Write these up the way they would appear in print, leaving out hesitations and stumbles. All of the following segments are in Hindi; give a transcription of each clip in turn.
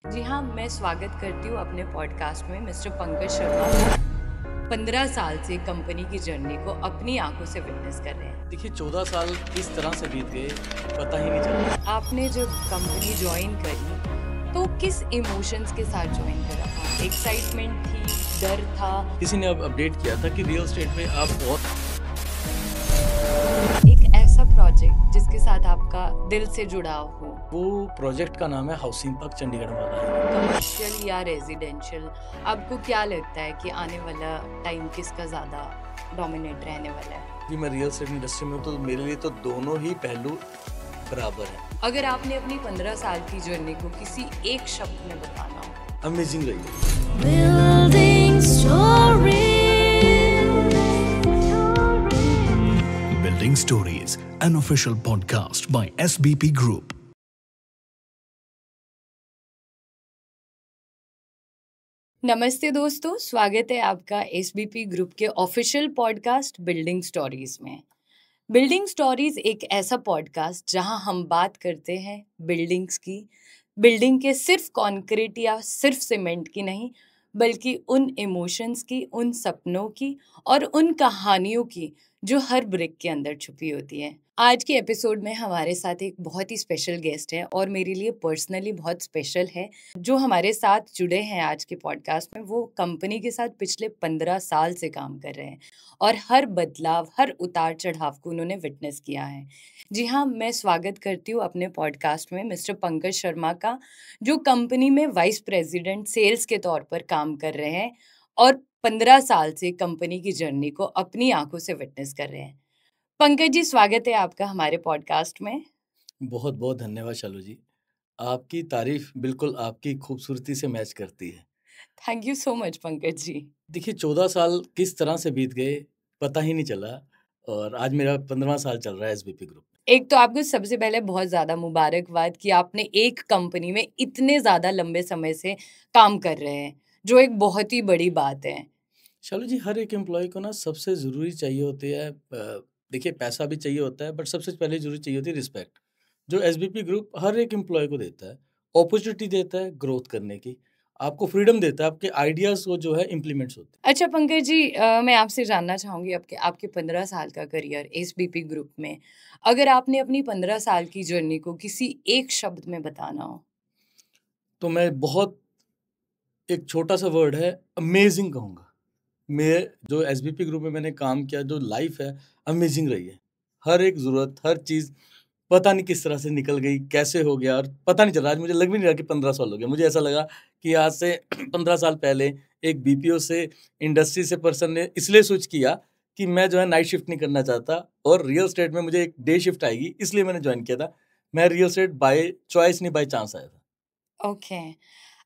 जी हाँ, मैं स्वागत करती हूँ अपने पॉडकास्ट में मिस्टर पंकज शर्मा का। 15 साल से कंपनी की जर्नी को अपनी आंखों से विटनेस कर रहे हैं। देखिए 14 साल किस तरह से बीत गए पता ही नहीं चला। आपने जब कंपनी ज्वाइन करी तो किस इमोशंस के साथ ज्वाइन करा था? एक्साइटमेंट थी, डर था? किसी ने अब अपडेट किया था कि रियल एस्टेट में आप बहुत एक ऐसा प्रोजेक्ट जिसके साथ आपका दिल से जुड़ाव हो, वो प्रोजेक्ट का नाम है हाउसिंग पार्क चंडीगढ़ वाला है। कमर्शियल या रेजिडेंशियल, आपको क्या लगता है कि आने वाला टाइम किसका ज़्यादा डोमिनेट रहने वाला है? जी मैं रियल एस्टेट इंडस्ट्री में हूँ तो मेरे लिए तो दोनों ही पहलू बराबर हैं। अगर आपने अपनी 15 साल की जर्नी को किसी एक शब्द में बताना हो, अमेजिंग रही है। Building stories. Building Stories, an official podcast by SBP Group. नमस्ते दोस्तों, स्वागत है आपका एसबीपी ग्रुप के ऑफिशियल पॉडकास्ट बिल्डिंग स्टोरीज में। बिल्डिंग स्टोरीज एक ऐसा पॉडकास्ट जहां हम बात करते हैं बिल्डिंग्स की, बिल्डिंग के सिर्फ कंक्रीट या सिर्फ सीमेंट की नहीं, बल्कि उन इमोशंस की, उन सपनों की और उन कहानियों की जो हर ब्रिक के अंदर छुपी होती है। आज के एपिसोड में हमारे साथ एक बहुत ही स्पेशल गेस्ट है और मेरे लिए पर्सनली बहुत स्पेशल है। जो हमारे साथ जुड़े हैं आज के पॉडकास्ट में, वो कंपनी के साथ पिछले 15 साल से काम कर रहे हैं और हर बदलाव, हर उतार चढ़ाव को उन्होंने विटनेस किया है। जी हाँ, मैं स्वागत करती हूँ अपने पॉडकास्ट में मिस्टर पंकज शर्मा का, जो कंपनी में वाइस प्रेसिडेंट सेल्स के तौर पर काम कर रहे हैं और 15 साल से कंपनी की जर्नी को अपनी आंखों से विटनेस कर रहे हैं। पंकज जी, स्वागत है आपका हमारे पॉडकास्ट में। बहुत बहुत धन्यवाद शालू जी। आपकी तारीफ बिल्कुल आपकी खूबसूरती से मैच करती है। Thank you so much Pankaj ji. देखिए 14 साल किस तरह से बीत गए पता ही नहीं चला और आज मेरा 15वां साल चल रहा है एसबीपी ग्रुप में। एक तो आपको सबसे पहले बहुत ज़्यादा मुबारकबाद कि आपने एक कंपनी में इतने ज़्यादा लंबे समय से काम कर रहे हैं, जो एक बहुत ही बड़ी बात है। शालू जी हर एक एम्प्लॉय को ना सबसे ज़रूरी चाहिए होती है देखिए पैसा भी चाहिए होता है बट सबसे पहले ज़रूरी चाहिए होती है रिस्पेक्ट, जो एसबीपी ग्रुप हर एक एम्प्लॉय को देता है। अपॉर्चुनिटी देता है ग्रोथ करने की, आपको फ्रीडम देता है, आपके आइडियाज़ को जो है इम्प्लीमेंट्स होते हैं। अच्छा पंकज जी, मैं आपसे जानना चाहूँगी आपके आपके 15 साल का करियर एसबीपी ग्रुप में, अगर आपने अपनी 15 साल की जर्नी को किसी एक शब्द में बताना हो? तो मैं बहुत एक छोटा-सा वर्ड है अमेज़िंग कहूँगा। मैं जो एसबीपी ग्रुप में मैंने काम किया, जो लाइफ़ है अमेज़िंग रही है। हर एक ज़रूरत, हर चीज़ पता नहीं किस तरह से निकल गई, कैसे हो गया और पता नहीं चल रहा। आज मुझे लग भी नहीं रहा कि 15 साल हो गया। मुझे ऐसा लगा कि आज से 15 साल पहले एक बीपीओ से इंडस्ट्री से पर्सन ने इसलिए स्विच किया कि मैं जो है नाइट शिफ्ट नहीं करना चाहता और रियल एस्टेट में मुझे एक डे शिफ्ट आएगी, इसलिए मैंने जॉइन किया था। मैं रियल एस्टेट बाय चॉइस नहीं बाय चांस आया था। ओके।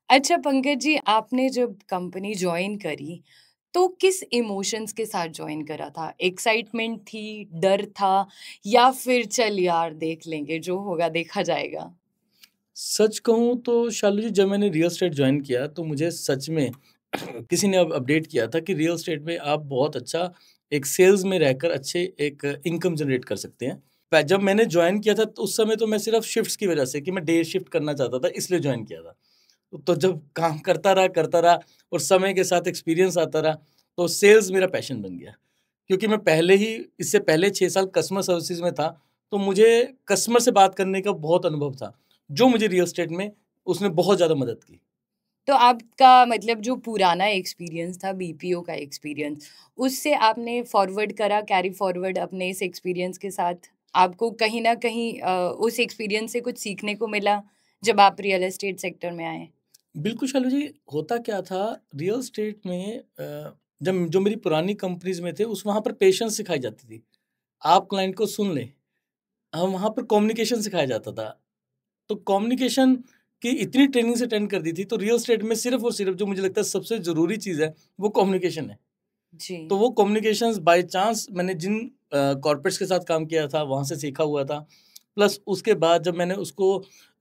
अच्छा पंकज जी, आपने जब कंपनी जॉइन करी, तो किस इमोशंस के साथ जॉइन करा था? एक्साइटमेंट थी, डर था या फिर चल यार देख लेंगे, जो होगा देखा जाएगा? सच कहूँ तो शालू जी जब मैंने रियल एस्टेट जॉइन किया तो मुझे सच में किसी ने अब अपडेट किया था कि रियल एस्टेट में आप बहुत अच्छा एक सेल्स में रहकर अच्छे एक इनकम जनरेट कर सकते हैं। जब मैंने जॉइन किया था तो उस समय तो मैं सिर्फ शिफ्ट्स की वजह से कि मैं डे शिफ्ट करना चाहता था इसलिए जॉइन किया था। तो जब काम करता रहा और समय के साथ एक्सपीरियंस आता रहा तो सेल्स मेरा पैशन बन गया। क्योंकि मैं पहले ही इससे पहले 6 साल कस्टमर सर्विसेज में था, तो मुझे कस्टमर से बात करने का बहुत अनुभव था, जो मुझे रियल एस्टेट में उसने बहुत ज़्यादा मदद की। तो आपका मतलब जो पुराना एक्सपीरियंस था बीपीओ का एक्सपीरियंस, उससे आपने फॉरवर्ड करा, कैरी फॉरवर्ड अपने इस एक्सपीरियंस के साथ? आपको कहीं न कहीं उस एक्सपीरियंस से कुछ सीखने को मिला, जब आप रियल एस्टेट सेक्टर में आए? बिल्कुल शालू जी, होता क्या था रियल एस्टेट में जब जो मेरी पुरानी कंपनीज़ में थे उस वहाँ पर पेशेंस सिखाई जाती थी। आप क्लाइंट को सुन लें, वहाँ पर कम्युनिकेशन सिखाया जाता था। तो कम्युनिकेशन की इतनी ट्रेनिंग्स अटेंड कर दी थी, तो रियल एस्टेट में सिर्फ़ और सिर्फ़ जो मुझे लगता है सबसे ज़रूरी चीज़ है, वो कम्युनिकेशन है। जी। तो वो कम्युनिकेशंस बाय चांस मैंने जिन कॉर्पोरेट्स के साथ काम किया था, वहाँ से सीखा हुआ था। प्लस उसके बाद जब मैंने उसको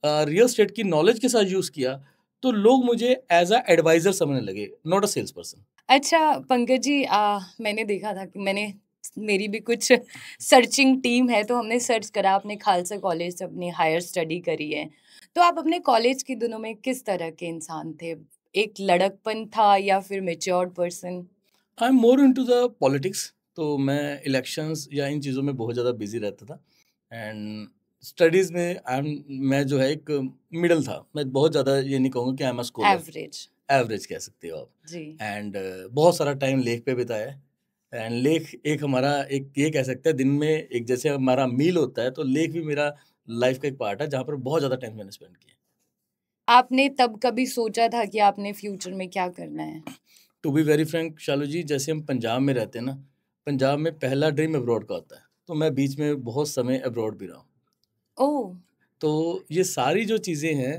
रियल एस्टेट की नॉलेज के साथ यूज़ किया, तो लोग मुझे एज़ अ एडवाइज़र समझने लगे, नॉट अ सेल्स पर्सन। अच्छा पंकज जी, मैंने देखा था कि मेरी भी कुछ सर्चिंग टीम है, तो हमने सर्च करा, आपने खालसा कॉलेज से अपनी हायर स्टडी करी है। तो आप अपने कॉलेज के दिनों में किस तरह के इंसान थे? एक लड़कपन था या फिर matured person? I am more into the politics, तो मैं इलेक्शंस या इन चीज़ों में बहुत ज़्यादा बिजी रहता था। एंड स्टडीज़ में मैं जो है एक मिडल था। मैं बहुत ज़्यादा ये नहीं कहूँगा कि I am a scholar, average. Average कह सकते हो आप। जी। एंड बहुत सारा टाइम लेख पे बिताया है। एंड लेख एक हमारा एक ये कह सकते हैं दिन में एक जैसे हमारा मील होता है, तो लेख भी मेरा लाइफ का एक पार्ट है जहाँ पर बहुत ज़्यादा टाइम मैंने स्पेंड किया। आपने तब कभी सोचा था कि आपने फ्यूचर में क्या करना है? टू बी वेरी फ्रैंक शालू जी, जैसे हम पंजाब में रहते हैं ना, पंजाब में पहला ड्रीम अब्रॉड का होता है, तो मैं बीच में बहुत समय अब्रॉड भी रहा हूँ। ओह! तो ये सारी जो चीज़ें हैं,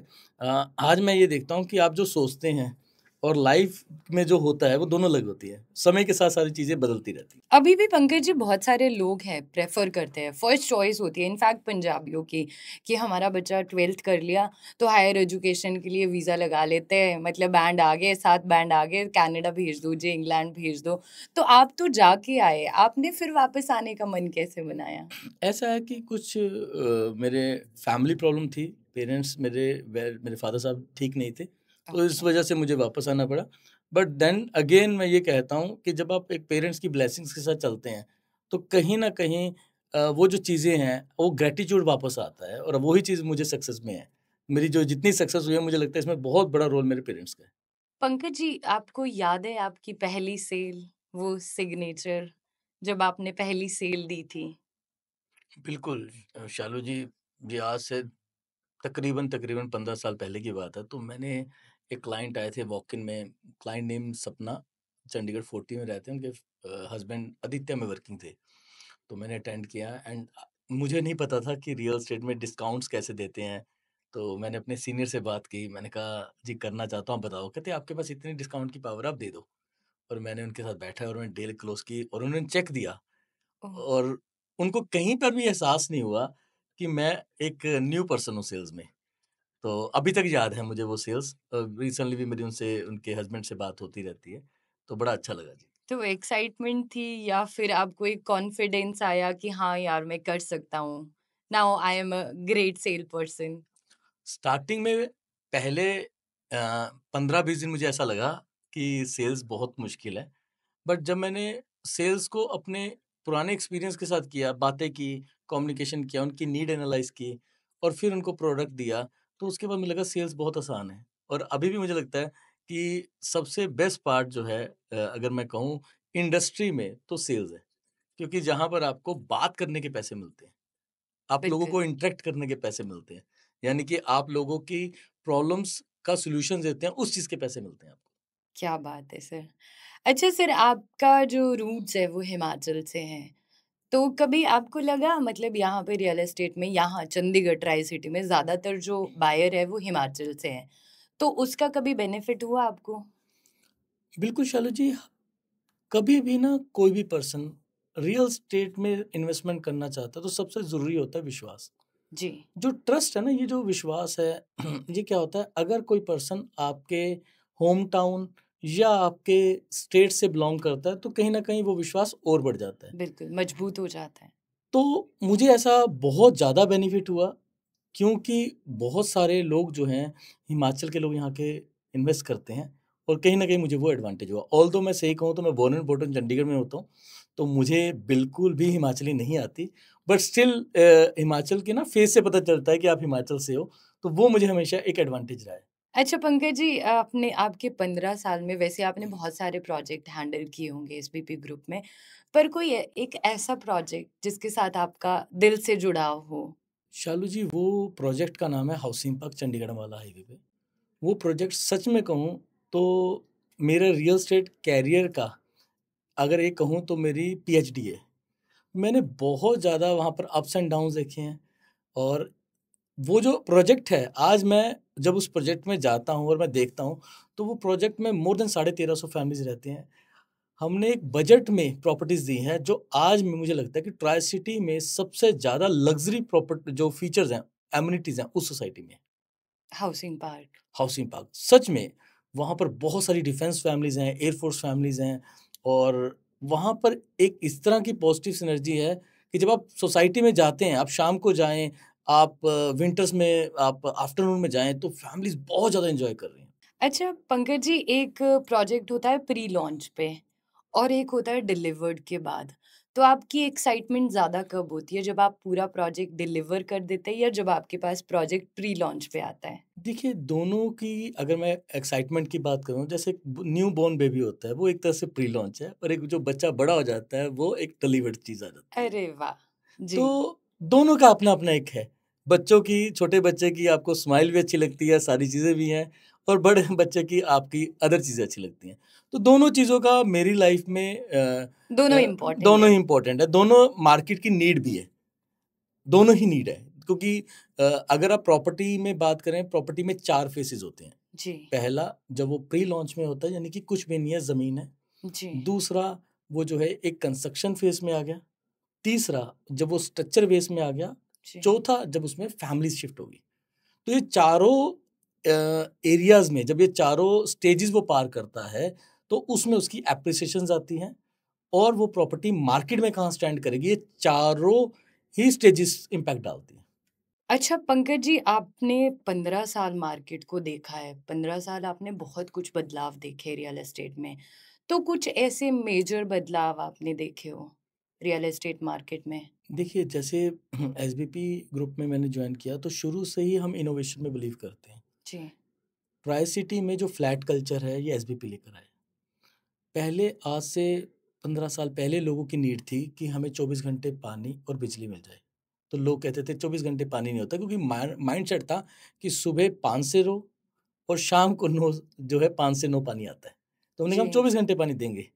आज मैं ये देखता हूँ कि आप जो सोचते हैं और लाइफ में जो होता है वो दोनों अलग होती है। समय के साथ सारी चीज़ें बदलती रहती हैं। अभी भी पंकज जी बहुत सारे लोग हैं प्रेफर करते हैं, फर्स्ट चॉइस होती है इनफैक्ट पंजाबियों की, कि हमारा बच्चा 12th कर लिया तो हायर एजुकेशन के लिए वीज़ा लगा लेते हैं, मतलब बैंड आ गए, 7 बैंड आ गए, कनाडा भेज दो जी, इंग्लैंड भेज दो। तो आप तो जाके आए, आपने फिर वापस आने का मन कैसे बनाया? ऐसा है कि कुछ मेरे फैमिली प्रॉब्लम थी, पेरेंट्स मेरे फादर साहब ठीक नहीं थे, तो इस ओके। वजह से मुझे वापस आना पड़ा। बट देन अगेन मैं ये कहता हूँ कि जब आप एक पेरेंट्स की ब्लेसिंग्स के साथ चलते हैं, तो कहीं न कहीं वो जो चीज़ें हैं, वो ग्रैटिट्यूड वापस आता है और वही चीज़ मुझे सक्सेस में है। मेरी जो जितनी सक्सेस हुई है, मुझे लगता है इसमें बहुत बड़ा रोल मेरे पेरेंट्स का है। पंकज जी, आपको याद है आपकी पहली सेल, वो सिग्नेचर, जब आपने पहली सेल दी थी? बिल्कुल शालू जी, ये आज से तकरीबन 15 साल पहले की बात है। तो मैंने एक क्लाइंट आए थे वॉक इन में, क्लाइंट नेम सपना, चंडीगढ़ 40 में रहते हैं, उनके हस्बैंड आदित्य में वर्किंग थे। तो मैंने अटेंड किया एंड मुझे नहीं पता था कि रियल एस्टेट में डिस्काउंट्स कैसे देते हैं। तो मैंने अपने सीनियर से बात की, मैंने कहा जी करना चाहता हूँ, आप बताओ। कहते आपके पास इतनी डिस्काउंट की पावर, आप दे दो। और मैंने उनके साथ बैठा और मैंने डील क्लोज की और उन्होंने चेक दिया ओह! और उनको कहीं पर भी एहसास नहीं हुआ कि मैं एक न्यू पर्सन हूँ सेल्स में। तो अभी तक याद है मुझे वो सेल्स, रिसेंटली भी मेरी उनसे उनके हस्बैंड से बात होती रहती है, तो बड़ा अच्छा लगा जी। तो एक्साइटमेंट थी या फिर आपको एक कॉन्फिडेंस आया कि हाँ यार मैं कर सकता हूँ, now I am a great cell person? Starting में पहले 15-20 दिन मुझे ऐसा लगा कि सेल्स बहुत मुश्किल है, बट जब मैंने सेल्स को अपने पुराने एक्सपीरियंस के साथ किया, बातें की, कम्युनिकेशन किया, उनकी नीड एनालाइज की और फिर उनको प्रोडक्ट दिया, तो उसके बाद मुझे लगा सेल्स बहुत आसान है। और अभी भी मुझे लगता है कि सबसे बेस्ट पार्ट जो है, अगर मैं कहूँ इंडस्ट्री में, तो सेल्स है। क्योंकि जहाँ पर आपको बात करने के पैसे मिलते हैं, आप लोगों बिल्कुल। को इंटरेक्ट करने के पैसे मिलते हैं। यानी कि आप लोगों की प्रॉब्लम्स का सॉल्यूशन देते हैं, उस चीज़ के पैसे मिलते हैं आपको। क्या बात है सर। अच्छा सर, आपका जो रूट्स है वो हिमाचल से हैं, तो कभी आपको लगा, मतलब यहाँ पे रियल एस्टेट में, यहाँ चंडीगढ़ ट्राई सिटी में ज़्यादातर जो बायर है वो हिमाचल से हैं, तो उसका कभी बेनिफिट हुआ आपको? बिल्कुल शालू जी, कभी भी ना कोई भी पर्सन रियल एस्टेट में इन्वेस्टमेंट करना चाहता है, तो सबसे ज़रूरी होता है विश्वास। जी। जो ट्रस्ट है ना, ये जो विश्वास है ये क्या होता है, अगर कोई पर्सन आपके होम टाउन या आपके स्टेट से बिलॉन्ग करता है, तो कहीं न कहीं वो विश्वास और बढ़ जाता है। बिल्कुल, मजबूत हो जाता है। तो मुझे ऐसा बहुत ज़्यादा बेनिफिट हुआ, क्योंकि बहुत सारे लोग जो हैं, हिमाचल के लोग यहाँ के इन्वेस्ट करते हैं और कहीं न कहीं मुझे वो एडवांटेज हुआ। ऑल्दो मैं सही कहूँ तो मैं born and brought in Chandigarh में होता हूँ, तो मुझे बिल्कुल भी हिमाचली नहीं आती, बट स्टिल हिमाचल के ना फेस से पता चलता है कि आप हिमाचल से हो, तो वो मुझे हमेशा एक एडवांटेज रहा है। अच्छा पंकज जी, आपने आपके 15 साल में वैसे आपने बहुत सारे प्रोजेक्ट हैंडल किए होंगे एसबीपी ग्रुप में, पर कोई एक ऐसा प्रोजेक्ट जिसके साथ आपका दिल से जुड़ाव हो? शालू जी, वो प्रोजेक्ट का नाम है हाउसिंग पार्क चंडीगढ़ वाला हाईवे पे। वो प्रोजेक्ट सच में कहूँ तो मेरे रियल एस्टेट कैरियर का, अगर ये कहूँ तो मेरी पीएचडी है। मैंने बहुत ज़्यादा वहाँ पर अप्स एंड डाउन्स देखे हैं और वो जो प्रोजेक्ट है, आज मैं जब उस प्रोजेक्ट में जाता हूँ और मैं देखता हूँ, तो वो प्रोजेक्ट में मोर देन 1350 फैमिलीज़ रहती हैं। हमने एक बजट में प्रॉपर्टीज़ दी हैं, जो आज में मुझे लगता है कि ट्राई सिटी में सबसे ज़्यादा लग्ज़री प्रॉपर्टी जो फीचर्स हैं, एमिनिटीज़ हैं, उस सोसाइटी में। Housing park. हाउसिंग पार्क सच में, वहाँ पर बहुत सारी डिफेंस फैमिलीज़ हैं, एयरफोर्स फैमिलीज़ हैं और वहाँ पर एक इस तरह की पॉजिटिव सिनर्जी है कि जब आप सोसाइटी में जाते हैं, आप शाम को जाएँ, आप विंटर्स में आप आफ्टरनून में जाएँ तो फैमिलीज़ बहुत ज़्यादा एन्जॉय कर रही हैं। अच्छा पंकज जी, एक प्रोजेक्ट होता है प्री लॉन्च पे और एक होता है डिलीवर्ड के बाद। तो आपकी एक्साइटमेंट ज़्यादा कब होती है, जब आप पूरा प्रोजेक्ट डिलीवर कर देते हैं या जब आपके पास प्रोजेक्ट प्री लॉन्च पे आता है? देखिए, दोनों की अगर मैं एक्साइटमेंट की बात करूँ, जैसे न्यू बॉर्न बेबी होता है, वो एक तरह से प्री लॉन्च है, और एक जो बच्चा बड़ा हो जाता है, वो एक डिलीवर्ड चीज़ आ जाती है। अरे वाह! जी। तो दोनों का अपना-अपना एक है। बच्चों की, छोटे बच्चे की आपको स्माइल भी अच्छी लगती है, सारी चीज़ें भी हैं, और बड़े बच्चे की आपकी अदर चीज़ें अच्छी लगती हैं। तो दोनों चीज़ों का मेरी लाइफ़ में दोनों इम्पोर्टेंट दोनों है। ही इम्पोर्टेंट है, दोनों मार्केट की नीड भी है, दोनों ही नीड है। क्योंकि अगर आप प्रॉपर्टी में बात करें, प्रॉपर्टी में 4 फेसेज़ होते हैं। जी, पहला, जब वो प्री लॉन्च में होता है, यानी कि कुछ भी नहीं है, ज़मीन है। जी, दूसरा, वो जो है एक कंस्ट्रक्शन फेज़ में आ गया। तीसरा, जब वो स्ट्रक्चर बेस में आ गया। जी। चौथा, जब उसमें फैमिलीज़ शिफ्ट होगी। तो ये चारों एरियाज़ में जब ये चारों स्टेजेज़ वो पार करता है, तो उसमें उसकी एप्रिसिएशंस आती हैं, और वो प्रॉपर्टी मार्केट में कहाँ स्टैंड करेगी, ये चारों ही स्टेजेस इम्पैक्ट डालती हैं। अच्छा पंकज जी, आपने 15 साल मार्केट को देखा है, 15 साल आपने बहुत कुछ बदलाव देखे रियल एस्टेट में। तो कुछ ऐसे मेजर बदलाव आपने देखे हो रियल एस्टेट मार्केट में? देखिए, जैसे एसबीपी ग्रुप में मैंने जॉइन किया, तो शुरू से ही हम इनोवेशन में बिलीव करते हैं। जी, ट्राई सिटी में जो फ्लैट कल्चर है, ये एसबीपी लेकर आया। पहले, आज से 15 साल पहले लोगों की नीड थी कि हमें 24 घंटे पानी और बिजली मिल जाए। तो लोग कहते थे 24 घंटे पानी नहीं होता, क्योंकि माइंडसेट था कि सुबह 5 से रो और शाम को 9, जो है 5 से 9 पानी आता है। तो हमने कहा हम जी, 24 घंटे पानी देंगे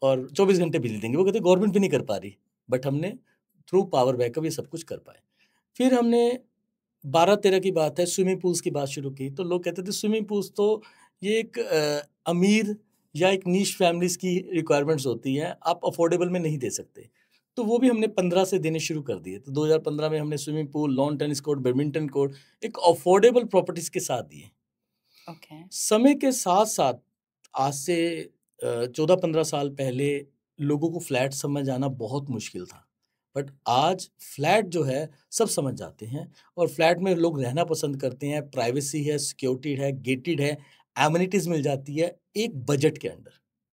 और 24 घंटे बिजली देंगे। वो कहते गवर्नमेंट भी नहीं कर पा रही, बट हमने थ्रू पावर बैकअप ये सब कुछ कर पाए। फिर हमने 12-13 की बात है, स्विमिंग पूल्स की बात शुरू की, तो लोग कहते थे स्विमिंग पूल्स तो ये एक अमीर या एक नीश फैमिलीज़ की रिक्वायरमेंट्स होती हैं, आप अफोर्डेबल में नहीं दे सकते। तो वो भी हमने 15 से देने शुरू कर दिए। तो 2015 में हमने swimming pool, lawn tennis court, badminton court एक अफोर्डेबल प्रॉपर्टीज़ के साथ दिए। ओके, समय के साथ-साथ आज से 14-15 साल पहले लोगों को फ्लैट समझ आना बहुत मुश्किल था। बट आज फ्लैट जो है सब समझ जाते हैं, और फ्लैट में लोग रहना पसंद करते हैं, प्राइवेसी है, सिक्योरिटी है, गेटेड है, एमिनिटीज़ मिल जाती है एक बजट के अंडर।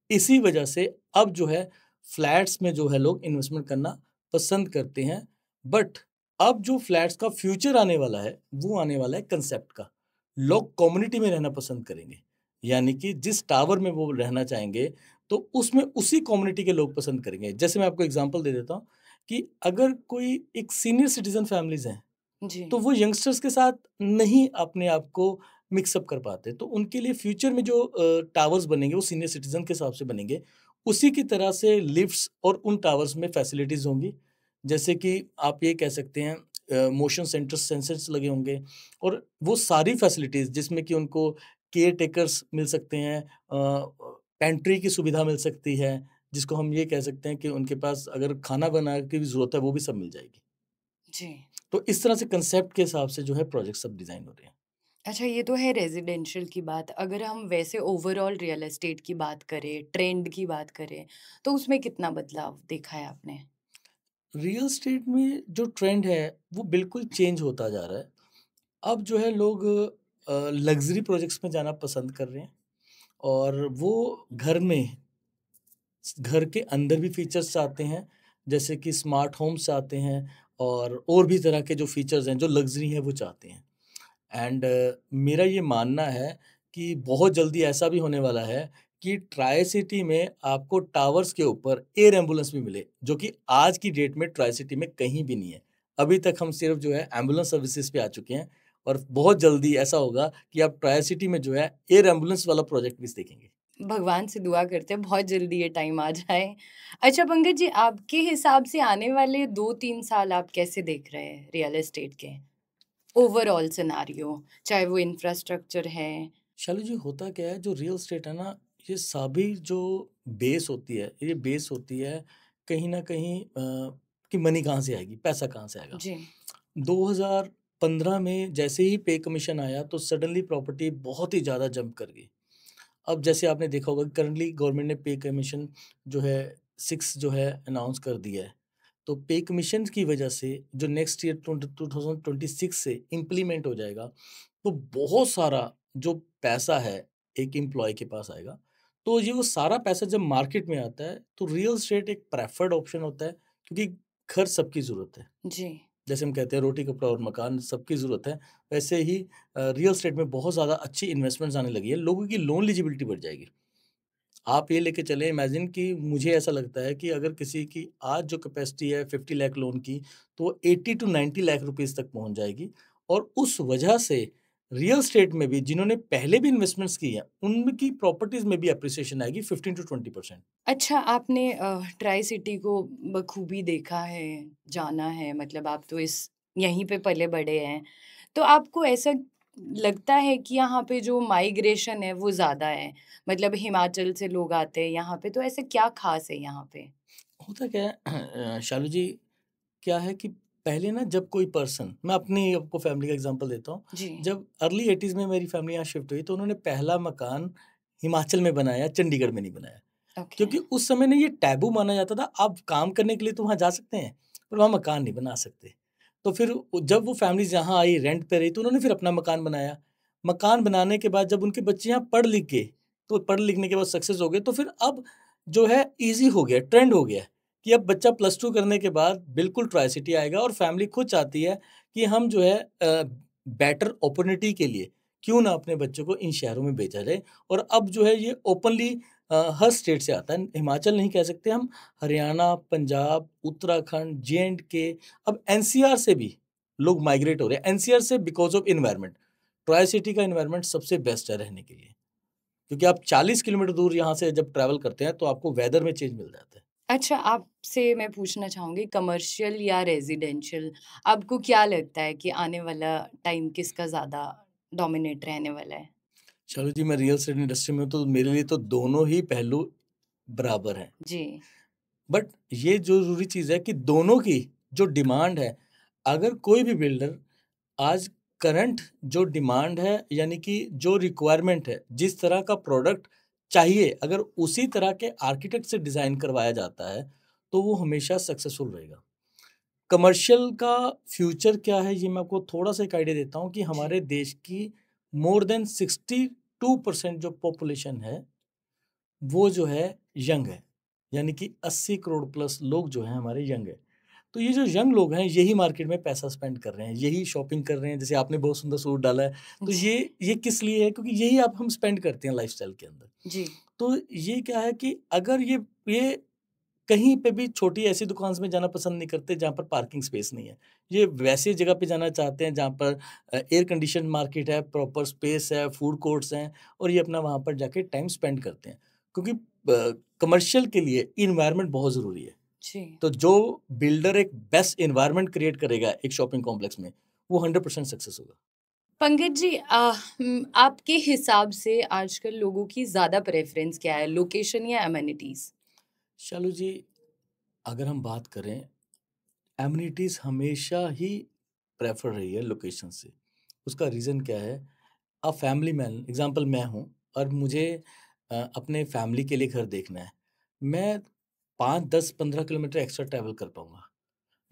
इसी वजह से अब जो है फ्लैट्स में जो है लोग इन्वेस्टमेंट करना पसंद करते हैं। बट अब जो फ्लैट्स का फ्यूचर आने वाला है, वो आने वाला है कंसेप्ट का। लोग कम्युनिटी में रहना पसंद करेंगे, यानी कि जिस टावर में वो रहना चाहेंगे, तो उसमें उसी कम्युनिटी के लोग पसंद करेंगे। जैसे मैं आपको एग्जांपल दे देता हूँ कि अगर कोई एक सीनियर सिटीज़न फैमिलीज़ हैं, जी, तो वो यंगस्टर्स के साथ नहीं अपने आप को मिक्स अप कर पाते। तो उनके लिए फ्यूचर में जो टावर्स बनेंगे, वो सीनियर सिटीज़न के हिसाब से बनेंगे। उसी की तरह से लिफ्ट्स और उन टावर्स में फैसिलिटीज़ होंगी। जैसे कि आप ये कह सकते हैं मोशन सेंसर्स लगे होंगे, और वो सारी फैसिलिटीज़ जिसमें कि उनको केयर टेकर्स मिल सकते हैं, पेंट्री की सुविधा मिल सकती है, जिसको हम ये कह सकते हैं कि उनके पास अगर खाना बनाने की भी ज़रूरत है, वो भी सब मिल जाएगी। जी। तो इस तरह से कंसेप्ट के हिसाब से जो है प्रोजेक्ट सब डिज़ाइन हो रहे हैं। अच्छा, ये तो है रेज़िडेंशियल की बात। अगर हम वैसे ओवरऑल रियल एस्टेट की बात करें, ट्रेंड की बात करें, तो उसमें कितना बदलाव देखा है आपने? रियल एस्टेट में जो ट्रेंड है, वो बिल्कुल चेंज होता जा रहा है। अब जो है लोग लग्ज़री प्रोजेक्ट्स में जाना पसंद कर रहे हैं, और वो घर के अंदर भी फीचर्स चाहते हैं, जैसे कि स्मार्ट होम्स चाहते हैं, और भी तरह के जो फीचर्स हैं, जो लग्ज़री हैं, वो चाहते हैं। एंड मेरा ये मानना है कि बहुत जल्दी ऐसा भी होने वाला है कि ट्राई सिटी में आपको टावर्स के ऊपर एयर एम्बुलेंस भी मिले, जो कि आज की डेट में ट्राई सिटी में कहीं भी नहीं है। अभी तक हम सिर्फ जो है एम्बुलेंस सर्विसेज पे आ चुके हैं, और बहुत जल्दी ऐसा होगा कि आप ट्राई सिटी में जो है एयर एम्बुलेंस वाला प्रोजेक्ट भी देखेंगे। भगवान से दुआ करते हैं बहुत जल्दी ये टाइम आ जाए। अच्छा पंकज जी, आपके हिसाब से आने वाले 2-3 साल आप कैसे देख रहे हैं रियल एस्टेट के? ओवरऑल सिनेरियो, चाहे वो इंफ्रास्ट्रक्चर है। शालू जी, होता क्या है, जो रियल एस्टेट है ना, ये सभी जो बेस होती है, ये बेस होती है कहीं ना कहीं कि मनी कहाँ से आएगी, पैसा कहाँ से आएगा। जी, 2015 में जैसे ही पे कमीशन आया, तो सडनली प्रॉपर्टी बहुत ही ज़्यादा जंप कर गई। अब जैसे आपने देखा होगा, करंटली गवर्नमेंट ने पे कमीशन जो है 6 जो है अनाउंस कर दिया है। तो पे कमीशन की वजह से जो नेक्स्ट ईयर 2026 से इम्प्लीमेंट हो जाएगा, तो बहुत सारा जो पैसा है एक एम्प्लॉय के पास आएगा। तो ये वो सारा पैसा जब मार्केट में आता है, तो रियल एस्टेट एक प्रेफर्ड ऑप्शन होता है, क्योंकि घर सबकी ज़रूरत है। जी। जैसे हम कहते हैं रोटी, कपड़ा और मकान सबकी ज़रूरत है, वैसे ही रियल एस्टेट में बहुत ज़्यादा अच्छी इन्वेस्टमेंट्स आने लगी है, लोगों की लोन एलिजिबिलिटी बढ़ जाएगी। आप ये लेके चलें, इमेजिन कि मुझे ऐसा लगता है कि अगर किसी की आज जो कैपेसिटी है 50 लाख लोन की, तो 80 टू 90 लाख रुपीस तक पहुंच जाएगी। और उस वजह से रियल एस्टेट में भी जिन्होंने पहले भी इन्वेस्टमेंट्स की हैं, उनकी प्रॉपर्टीज में भी अप्रिसिएशन आएगी 15 टू 20%। अच्छा, आपने ट्राई सिटी को बखूबी देखा है, जाना है, मतलब आप तो इस यहीं पे पले बड़े हैं। तो आपको ऐसा लगता है कि यहाँ पे जो माइग्रेशन है वो ज़्यादा है? मतलब हिमाचल से लोग आते हैं यहाँ पे, तो ऐसा क्या ख़ास है यहाँ पे? होता क्या है शालू जी, क्या है कि पहले ना जब कोई पर्सन, मैं अपनी आपको फैमिली का एग्जांपल देता हूँ। जी। जब अर्ली 80s में मेरी फैमिली यहाँ शिफ्ट हुई, तो उन्होंने पहला मकान हिमाचल में बनाया, चंडीगढ़ में नहीं बनाया। ओके। क्योंकि उस समय ना ये टैबू माना जाता था, आप काम करने के लिए तो वहाँ जा सकते हैं, पर वहाँ मकान नहीं बना सकते। तो फिर जब वो फैमिलीज़ यहाँ आई, रेंट पे रही, तो उन्होंने फिर अपना मकान बनाया। मकान बनाने के बाद जब उनके बच्चे यहाँ पढ़ लिख गए, तो पढ़ लिखने के बाद सक्सेस हो गए, तो फिर अब जो है ईज़ी हो गया, ट्रेंड हो गया कि अब बच्चा +2 करने के बाद बिल्कुल ट्राई सिटी आएगा, और फैमिली खुद चाहती है कि हम जो है बेटर अपॉर्चुनिटी के लिए क्यों ना अपने बच्चों को इन शहरों में भेजा जाए। और अब जो है ये ओपनली हर स्टेट से आता है, हिमाचल नहीं कह सकते हम, हरियाणा, पंजाब, उत्तराखंड, जे-एंड-के, अब एनसीआर से भी लोग माइग्रेट हो रहे हैं। एनसीआर से because of environment, tri city का इन्वायरमेंट सबसे बेस्ट है रहने के लिए, क्योंकि आप 40 किलोमीटर दूर यहाँ से जब ट्रैवल करते हैं तो आपको वेदर में चेंज मिल जाता है। अच्छा, आपसे मैं पूछना चाहूँगी, कमर्शियल या रेज़िडेंशियल, आपको क्या लगता है कि आने वाला टाइम किसका ज़्यादा डोमिनेट रहने वाला है? चलो जी, मैं रियल एस्टेट इंडस्ट्री में हूँ, तो मेरे लिए तो दोनों ही पहलू बराबर हैं। जी। बट ये जो ज़रूरी चीज़ है कि दोनों की जो डिमांड है, अगर कोई भी बिल्डर आज करंट जो डिमांड है, यानी कि जो रिक्वायरमेंट है, जिस तरह का प्रोडक्ट चाहिए, अगर उसी तरह के आर्किटेक्ट से डिज़ाइन करवाया जाता है, तो वो हमेशा सक्सेसफुल रहेगा। कमर्शियल का फ्यूचर क्या है, ये मैं आपको थोड़ा-सा एक आइडिया देता हूँ कि जी। हमारे देश की मोर देन 62% जो पॉपुलेशन है, वो जो है यंग है। यानी कि 80 करोड़ प्लस लोग जो हैं हमारे यंग हैं। तो ये जो यंग लोग हैं, यही मार्केट में पैसा स्पेंड कर रहे हैं, यही शॉपिंग कर रहे हैं। जैसे आपने बहुत सुंदर सूट डाला है, तो जी। ये किस लिए है? क्योंकि यही आप हम स्पेंड करते हैं लाइफ़स्टाइल के अंदर। जी। तो ये क्या है कि अगर ये कहीं पे भी छोटी ऐसी दुकान में जाना पसंद नहीं करते जहाँ पर पार्किंग स्पेस नहीं है। ये वैसी जगह पे जाना चाहते हैं जहाँ पर एयर कंडीशन मार्केट है, प्रॉपर स्पेस है, फूड कोर्ट्स हैं, और ये अपना वहाँ पर जाके टाइम स्पेंड करते हैं। क्योंकि कमर्शियल के लिए एनवायरनमेंट बहुत ज़रूरी है। जी। तो जो बिल्डर एक बेस्ट एनवायरनमेंट क्रिएट करेगा एक शॉपिंग कॉम्प्लेक्स में, वो 100% सक्सेस होगा। पंकज जी, आपके हिसाब से आजकल लोगों की ज़्यादा प्रेफ़रेंस क्या है, लोकेशन या एमेनिटीज़? शालू जी, अगर हम बात करें, एमिनिटीज़ हमेशा ही प्रेफ़र रही है लोकेशन से। उसका रीज़न क्या है? फैमिली मैन एग्ज़ाम्पल मैं हूँ, और मुझे अपने फैमिली के लिए घर देखना है। मैं 5, 10, 15 किलोमीटर एक्स्ट्रा ट्रैवल कर पाऊँगा।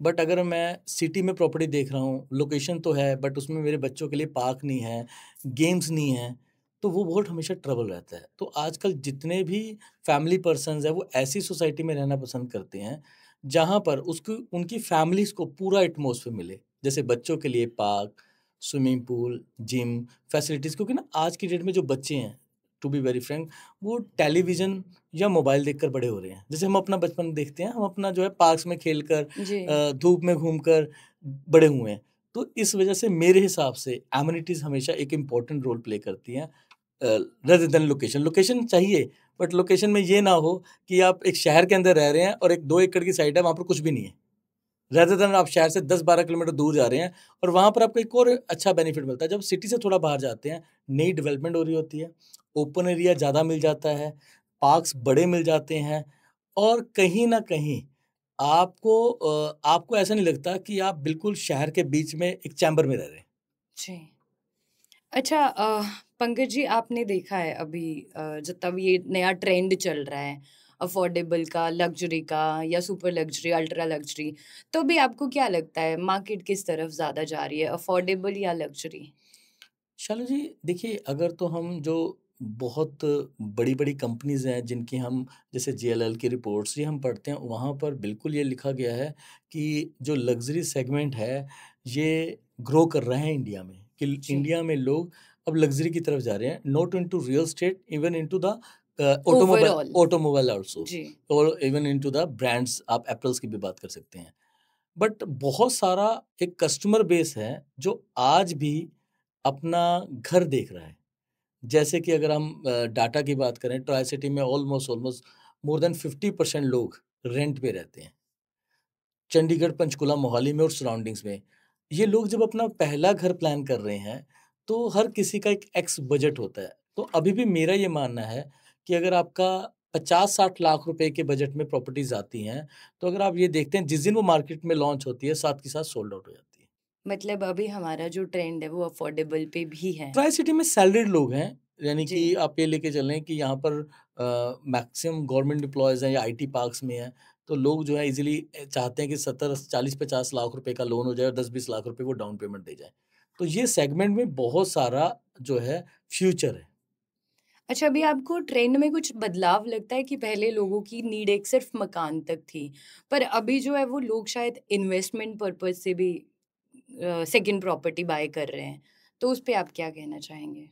बट अगर मैं सिटी में प्रॉपर्टी देख रहा हूँ, लोकेशन तो है बट उसमें मेरे बच्चों के लिए पार्क नहीं है, गेम्स नहीं है, तो वो बहुत हमेशा ट्रबल रहता है। तो आजकल जितने भी फैमिली पर्सन्स हैं, वो ऐसी सोसाइटी में रहना पसंद करते हैं, जहाँ पर उसको उनकी फैमिलीज़ को पूरा एटमॉस्फेयर मिले। जैसे बच्चों के लिए park, swimming pool, gym, facilities, क्योंकि ना आज की डेट में जो बच्चे हैं, टू बी वेरी फ्रैंक, वो टेलीविज़न या मोबाइल देखकर बड़े हो रहे हैं। जैसे हम अपना बचपन देखते हैं, हम अपना जो है पार्क्स में खेलकर, जी। धूप में घूमकर बड़े हुए हैं। तो इस वजह से मेरे हिसाब से एमिनिटीज़ हमेशा एक इम्पोर्टेंट रोल प्ले करती हैं, रेदर देन लोकेशन। लोकेशन चाहिए, बट लोकेशन में ये ना हो कि आप एक शहर के अंदर रह रहे हैं और एक 2 एकड़ की साइट है, वहाँ पर कुछ भी नहीं है। रेदर देन आप शहर से 10-12 किलोमीटर दूर जा रहे हैं, और वहाँ पर आपको एक और अच्छा बेनिफिट मिलता है। जब सिटी से थोड़ा बाहर जाते हैं, नई डेवलपमेंट हो रही होती है, ओपन एरिया ज़्यादा मिल जाता है, पार्क्स बड़े मिल जाते हैं, और कहीं न कहीं आपको ऐसा नहीं लगता कि आप बिल्कुल शहर के बीच में एक चैम्बर में रह रहे हैं। जी। अच्छा, पंकज जी, आपने देखा है अभी जब तब ये नया ट्रेंड चल रहा है अफोर्डेबल का, लग्जरी का या सुपर लग्जरी, अल्ट्रा लग्जरी, तो भी आपको क्या लगता है मार्केट किस तरफ ज़्यादा जा रही है, अफोर्डेबल या लग्जरी? शालू जी, देखिए, अगर तो हम जो बहुत बड़ी-बड़ी कंपनीज़ हैं जिनकी हम जैसे जेएलएल की रिपोर्ट्स ये हम पढ़ते हैं, वहाँ पर बिल्कुल ये लिखा गया है कि जो लग्ज़री सेगमेंट है, ये ग्रो कर रहे हैं इंडिया में, कि जी, इंडिया में लोग अब लग्ज़री की तरफ जा रहे हैं, not into real estate, even into the automobile overall. Automobile also, जी, और इवन इनटू द ब्रांड्स, आप एप्पल्स की भी बात कर सकते हैं। बट बहुत सारा एक कस्टमर बेस है जो आज भी अपना घर देख रहा है। जैसे कि अगर हम डाटा की बात करें, ट्राई सिटी में ऑलमोस्ट ऑलमोस्ट मोर देन 50% लोग रेंट पे रहते हैं। चंडीगढ़, पंचकुला, मोहाली में और सराउंडिंग्स में। ये लोग जब अपना पहला घर प्लान कर रहे हैं, तो हर किसी का एक एक्स बजट होता है। तो अभी भी मेरा ये मानना है कि अगर आपका 50-60 लाख रुपए के बजट में प्रॉपर्टीज़ आती हैं, तो अगर आप ये देखते हैं जिस दिन वो मार्केट में लॉन्च होती है, साथ के साथ सोल्ड आउट हो जाती है। मतलब अभी हमारा जो ट्रेंड है वो अफोर्डेबल पे भी है। ट्राई सिटी में सैलरीड लोग हैं, यानी जी, कि आप ये लेके चलें कि यहाँ पर मैक्सिमम गवर्नमेंट एम्प्लॉयज़ हैं या आईटी पार्क्स में हैं, तो लोग जो है इज़िली चाहते हैं कि 70 40-50 लाख रुपए का लोन हो जाए और 10-20 लाख रुपए वो डाउन पेमेंट दे जाएँ। तो ये सेगमेंट में बहुत सारा जो है फ्यूचर है। अच्छा, अभी आपको ट्रेंड में कुछ बदलाव लगता है कि पहले लोगों की नीड एक सिर्फ मकान तक थी, पर अभी जो है वो लोग शायद इन्वेस्टमेंट पर्पज़ से भी सेकंड प्रॉपर्टी बाय कर रहे हैं, तो उस पे आप क्या कहना चाहेंगे?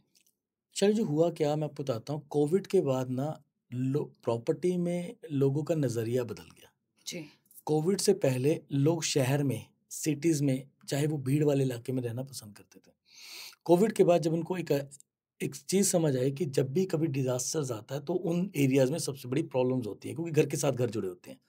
चलिए, जो हुआ क्या मैं आपको बताता हूँ, कोविड के बाद ना लो प्रॉपर्टी में लोगों का नज़रिया बदल गया। जी, कोविड से पहले लोग शहर में, सिटीज़ में, चाहे वो भीड़ वाले इलाके में रहना पसंद करते थे। कोविड के बाद जब उनको एक चीज़ समझ आई कि जब भी कभी डिज़ास्टर्स आता है, तो उन एरियाज़ में सबसे बड़ी प्रॉब्लम्स होती हैं, क्योंकि घर के साथ घर जुड़े होते हैं।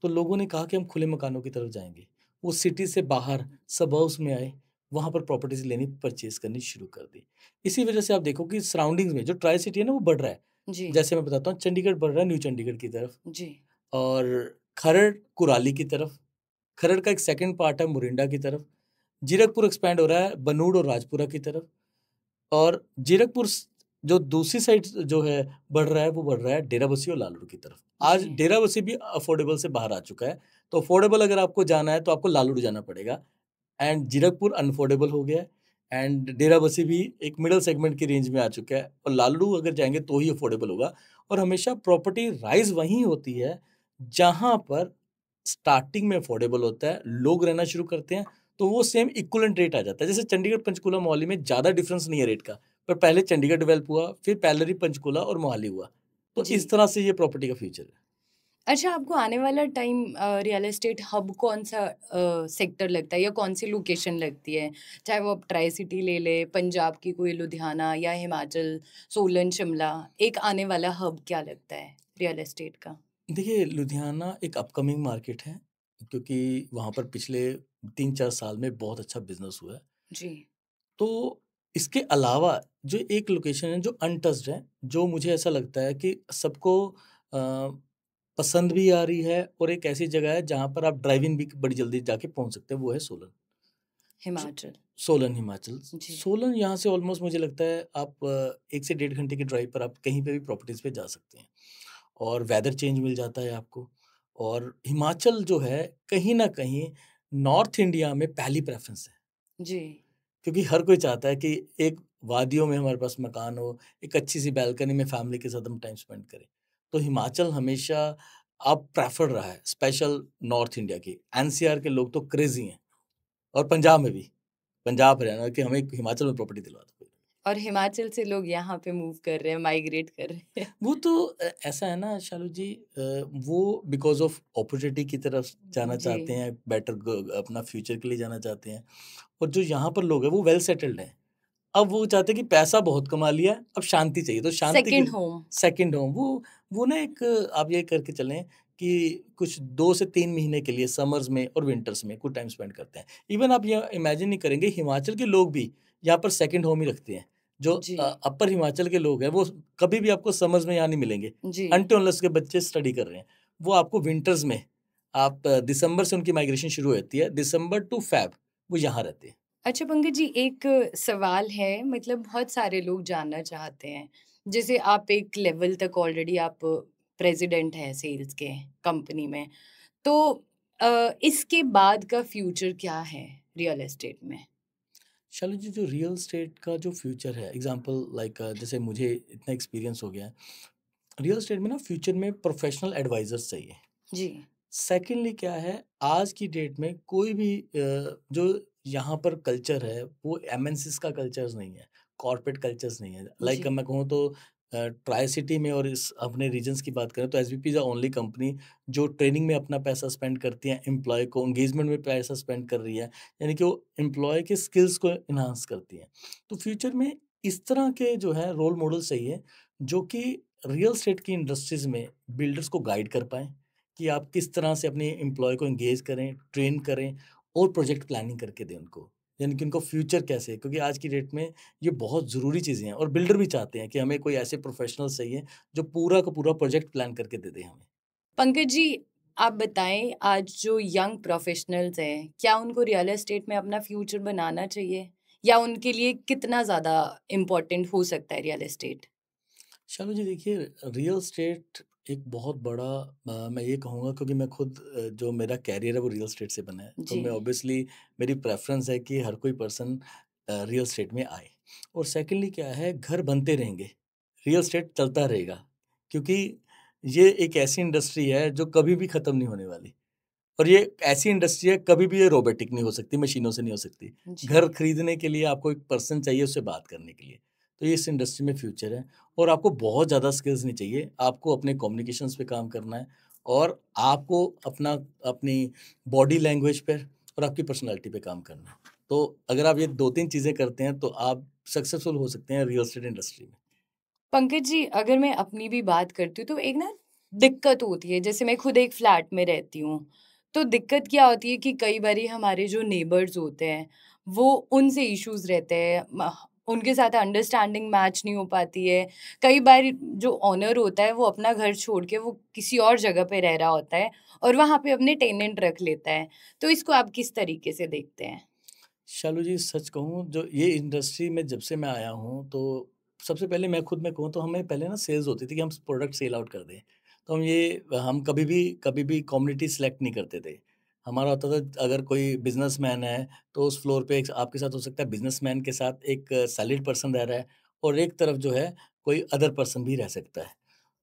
तो लोगों ने कहा कि हम खुले मकानों की तरफ जाएँगे। वो सिटी से बाहर सबर्ब्स में आए, वहाँ पर प्रॉपर्टीज़ लेनी, परचेज़ करनी शुरू कर दी। इसी वजह से आप देखो कि सराउंडिंग्स में जो ट्राई सिटी है ना, वो बढ़ रहा है। जी, जैसे मैं बताता हूँ, चंडीगढ़ बढ़ रहा है न्यू चंडीगढ़ की तरफ, जी, और खरड़ कुराली की तरफ, खरड़ का एक सेकंड पार्ट है मोरिंडा की तरफ, जीरकपुर एक्सपैंड हो रहा है बनूड़ और राजपुरा की तरफ, और जीरकपुर जो दूसरी साइड जो है बढ़ रहा है, वो बढ़ रहा है डेराबस्सी और लालड़ू की तरफ। आज जी, डेराबस्सी भी अफोर्डेबल से बाहर आ चुका है, तो अफोर्डेबल अगर आपको जाना है तो आपको लालड़ू जाना पड़ेगा, एंड जीरकपुर अनअफोर्डेबल हो गया है, एंड डेराबस्सी भी एक मिडल सेगमेंट की रेंज में आ चुका है, और लालड़ू अगर जाएंगे तो ही अफोर्डेबल होगा। और हमेशा प्रॉपर्टी राइज वहीं होती है जहां पर स्टार्टिंग में अफोर्डेबल होता है, लोग रहना शुरू करते हैं, तो वो सेम इक्विवेलेंट रेट आ जाता है। जैसे चंडीगढ़, पंचकुला, मोहाली में ज़्यादा डिफरेंस नहीं है रेट का, पर पहले चंडीगढ़ डेवलप हुआ, फिर पैरेलली पंचकुला और मोहाली हुआ। तो जी। इस तरह से ये प्रॉपर्टी का फ्यूचर है। अच्छा, आपको आने वाला टाइम रियल एस्टेट हब कौन-सा सेक्टर लगता है या कौन-सी लोकेशन लगती है? चाहे वो आप ट्राई सिटी ले लें, पंजाब की कोई लुधियाना या हिमाचल, सोलन, शिमला, एक आने वाला हब क्या लगता है रियल एस्टेट का? देखिए, लुधियाना एक अपकमिंग मार्केट है, क्योंकि वहाँ पर पिछले 3-4 साल में बहुत अच्छा बिज़नेस हुआ है। जी, तो इसके अलावा जो एक लोकेशन है जो अनटच्ड है, जो मुझे ऐसा लगता है कि सबको पसंद भी आ रही है, और एक ऐसी जगह है जहाँ पर आप ड्राइव इन भी बड़ी जल्दी जाके पहुँच सकते हैं, वो है सोलन। सो हिमाचल। सोलन, हिमाचल। जी, सोलन यहाँ से ऑलमोस्ट मुझे लगता है आप 1 से 1.5 घंटे की ड्राइव पर आप कहीं पे भी प्रॉपर्टीज़ पे जा सकते हैं, और वेदर चेंज मिल जाता है आपको। और हिमाचल जो है, कहीं न कहीं नॉर्थ इंडिया में पहली प्रेफ़रेंस है। जी। क्योंकि हर कोई चाहता है कि एक वादियों में हमारे पास मकान हो, एक अच्छी-सी बालकनी में फैमिली के साथ हम टाइम स्पेंड करें। तो हिमाचल हमेशा अब प्रेफर्ड रहा है, स्पेशल नॉर्थ इंडिया की। एनसीआर के लोग तो क्रेज़ी हैं, और पंजाब में भी, पंजाब, हरियाणा कि हमें हिमाचल में प्रॉपर्टी दिलवा दो। और हिमाचल से लोग यहाँ पे मूव कर रहे हैं, माइग्रेट कर रहे हैं। वो तो ऐसा है ना शालू जी, वो बिकॉज़ ऑफ अपॉर्चुनिटी की तरफ जाना जी, चाहते हैं, बेटर अपना फ्यूचर के लिए जाना चाहते हैं। और जो यहाँ पर लोग हैं वो वेल सेटल्ड हैं। अब वो चाहते हैं कि पैसा बहुत कमा लिया, अब शांति चाहिए, तो शांति के सेकंड लिए होम। सेकंड होम, वो ना एक आप ये करके चलें कि कुछ 2 से 3 महीने के लिए समर्स में और विंटर्स में कुछ टाइम स्पेंड करते हैं। इवन आप ये इमेजिन नहीं करेंगे, हिमाचल के लोग भी यहाँ पर सेकंड होम ही रखते हैं। जो जी, अपर हिमाचल के लोग हैं, वो कभी भी आपको समर्स में यहाँ नहीं मिलेंगे, जी। अनटिल अनलेस के बच्चे स्टडी कर रहे हैं। वो आपको विंटर्स में, आप दिसंबर से उनकी माइग्रेशन शुरू होती है, दिसंबर टू फ़ेब वो यहाँ रहते हैं। अच्छा पंकज जी, एक सवाल है, मतलब बहुत सारे लोग जानना चाहते हैं, जैसे आप एक लेवल तक ऑलरेडी आप प्रेसिडेंट है सेल्स के कंपनी में। तो इसके बाद का फ्यूचर क्या है रियल एस्टेट में? शालू जी, जो रियल एस्टेट का जो फ्यूचर है, एग्जांपल लाइक जैसे मुझे इतना एक्सपीरियंस हो गया है, रियल एस्टेट में ना फ्यूचर में प्रोफेशनल एडवाइजर्स चाहिए। जी। सेकेंडली क्या है, आज की डेट में कोई भी जो यहाँ पर कल्चर है वो एमएनसीज का कल्चर्स नहीं है, कॉर्पोरेट कल्चर्स नहीं है। लाइक जी। मैं कहूँ तो ट्राई सिटी में और इस अपने रीजन्स की बात करें तो SBP is the only company जो ट्रेनिंग में अपना पैसा स्पेंड करती है, एम्प्लॉय को एंगेजमेंट में पैसा स्पेंड कर रही है, यानी कि वो एम्प्लॉय के स्किल्स को इन्हांस करती है। तो फ्यूचर में इस तरह के जो है रोल मॉडल चाहिए जो कि रियल एस्टेट की इंडस्ट्रीज में बिल्डर्स को गाइड कर पाएँ कि आप किस तरह से अपने एम्प्लॉय को एंगेज करें, ट्रेन करें और प्रोजेक्ट प्लानिंग करके दें उनको। यानी कि उनको फ्यूचर कैसे है, क्योंकि आज की डेट में ये बहुत ज़रूरी चीज़ें हैं और बिल्डर भी चाहते हैं कि हमें कोई ऐसे प्रोफेशनल्स चाहिए जो पूरा का पूरा प्रोजेक्ट प्लान करके दे दें हमें। पंकज जी, आप बताएं, आज जो यंग प्रोफेशनल्स हैं, क्या उनको रियल एस्टेट में अपना फ्यूचर बनाना चाहिए, या उनके लिए कितना ज़्यादा इम्पोर्टेंट हो सकता है रियल एस्टेट? शालू जी, देखिए, रियल एस्टेट एक बहुत बड़ा मैं ये कहूँगा क्योंकि मैं खुद जो मेरा कैरियर है वो रियल एस्टेट से बना है, तो जी। मैं ऑब्वियसली मेरी प्रेफ़रेंस है कि हर कोई पर्सन रियल एस्टेट में आए। और सेकंडली क्या है, घर बनते रहेंगे, रियल एस्टेट चलता रहेगा, क्योंकि ये एक ऐसी इंडस्ट्री है जो कभी भी ख़त्म नहीं होने वाली। और ये ऐसी इंडस्ट्री है, कभी भी ये रोबोटिक नहीं हो सकती, मशीनों से नहीं हो सकती। घर जी। खरीदने के लिए आपको एक पर्सन चाहिए उससे बात करने के लिए। तो ये इस इंडस्ट्री में फ्यूचर है और आपको बहुत ज़्यादा स्किल्स नहीं चाहिए, आपको अपने कम्युनिकेशंस पे काम करना है और आपको अपनी बॉडी लैंग्वेज पर और आपकी पर्सनैलिटी पे काम करना है। तो अगर आप ये 2-3 चीज़ें करते हैं तो आप सक्सेसफुल हो सकते हैं रियल एस्टेट इंडस्ट्री में। पंकज जी, अगर मैं अपनी भी बात करती हूँ तो एक ना दिक्कत होती है। जैसे मैं खुद एक फ्लैट में रहती हूँ, तो दिक्कत क्या होती है कि कई बारी हमारे जो नेबर्स होते हैं, वो उनसे इश्यूज रहते हैं, उनके साथ अंडरस्टैंडिंग मैच नहीं हो पाती है। कई बार जो ओनर होता है वो अपना घर छोड़ के वो किसी और जगह पे रह रहा होता है और वहाँ पे अपने टेनेंट रख लेता है। तो इसको आप किस तरीके से देखते हैं? शालू जी, सच कहूँ, जो ये इंडस्ट्री में जब से मैं आया हूँ तो सबसे पहले मैं खुद में कहूँ तो हमें पहले ना सेल्स होती थी कि हम प्रोडक्ट सेल आउट कर दें। तो हम कभी भी कम्युनिटी सेलेक्ट नहीं करते थे। हमारा होता था अगर कोई बिजनेसमैन है तो उस फ्लोर पे एक आपके साथ हो सकता है, बिजनेसमैन के साथ एक सैलरीड पर्सन रह रहा है और एक तरफ जो है कोई अदर पर्सन भी रह सकता है।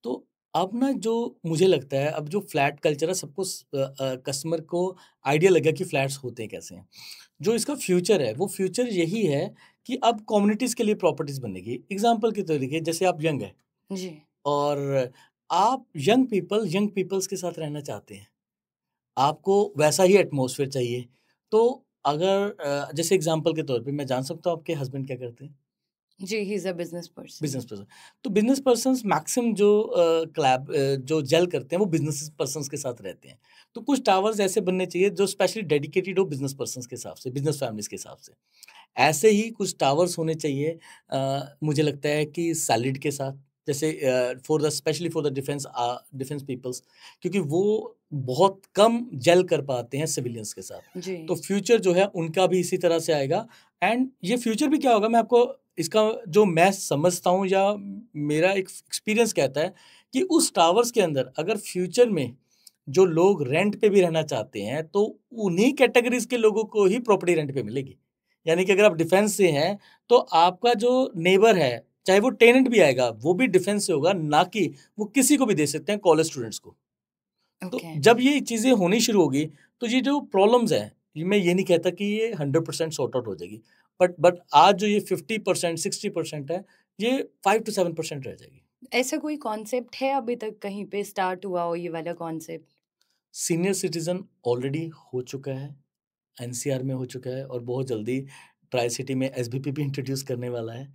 तो अब ना जो मुझे लगता है, अब जो फ्लैट कल्चर है, सबको कस्टमर को आइडिया लग गया कि फ्लैट्स होते हैं कैसे हैं। जो इसका फ्यूचर है, वो फ्यूचर यही है कि अब कम्युनिटीज़ के लिए प्रॉपर्टीज़ बनेगी। एग्ज़ाम्पल के तरीके, जैसे आप यंग हैं जी। और आप यंग पीपल्स के साथ रहना चाहते हैं। आपको वैसा ही एटमॉस्फेयर चाहिए। तो अगर जैसे एग्ज़ाम्पल के तौर पे मैं जान सकता हूँ आपके हस्बैंड क्या करते हैं? जी, he is a business person. Business person. तो बिज़नेस पर्सन्स मैक्सिमम जो जेल करते हैं वो बिज़नेस पर्सन्स के साथ रहते हैं। तो कुछ टावर्स ऐसे बनने चाहिए जो स्पेशली डेडिकेटेड हो बिज़नेस पर्सन्स के हिसाब से, बिज़नेस फैमिलीज़ के हिसाब से। ऐसे ही कुछ टावर्स होने चाहिए मुझे लगता है कि सैलरीड के साथ, जैसे for the specially for the defence peoples, क्योंकि वो बहुत कम जेल कर पाते हैं सिविलियंस के साथ। जी। तो फ्यूचर जो है उनका भी इसी तरह से आएगा। एंड ये फ्यूचर भी क्या होगा, मैं आपको इसका जो मैं समझता हूँ या मेरा एक एक्सपीरियंस कहता है कि उस टावर्स के अंदर अगर फ्यूचर में जो लोग रेंट पे भी रहना चाहते हैं तो उन्हीं कैटेगरीज के लोगों को ही प्रॉपर्टी रेंट पे मिलेगी। यानी कि अगर आप डिफेंस से हैं तो आपका जो नेबर है, चाहे वो टेनेंट भी आएगा, वो भी डिफेंस से होगा, ना कि वो किसी को भी दे सकते हैं, कॉलेज स्टूडेंट्स को। तो ओके। जब ये चीज़ें होनी शुरू होगी तो ये जो प्रॉब्लम्स हैं, ये मैं ये नहीं कहता कि ये 100% सॉर्ट आउट हो जाएगी, बट आज जो ये 50% 60% है, ये 5 to 7% रह जाएगी। ऐसा कोई कॉन्सेप्ट है अभी तक कहीं पे स्टार्ट हुआ हो ये वाला कॉन्सेप्ट? सीनियर सिटीजन ऑलरेडी हो चुका है, एनसीआर में हो चुका है और बहुत जल्दी ट्राई सिटी में एसबीपी भी इंट्रोड्यूस करने वाला है।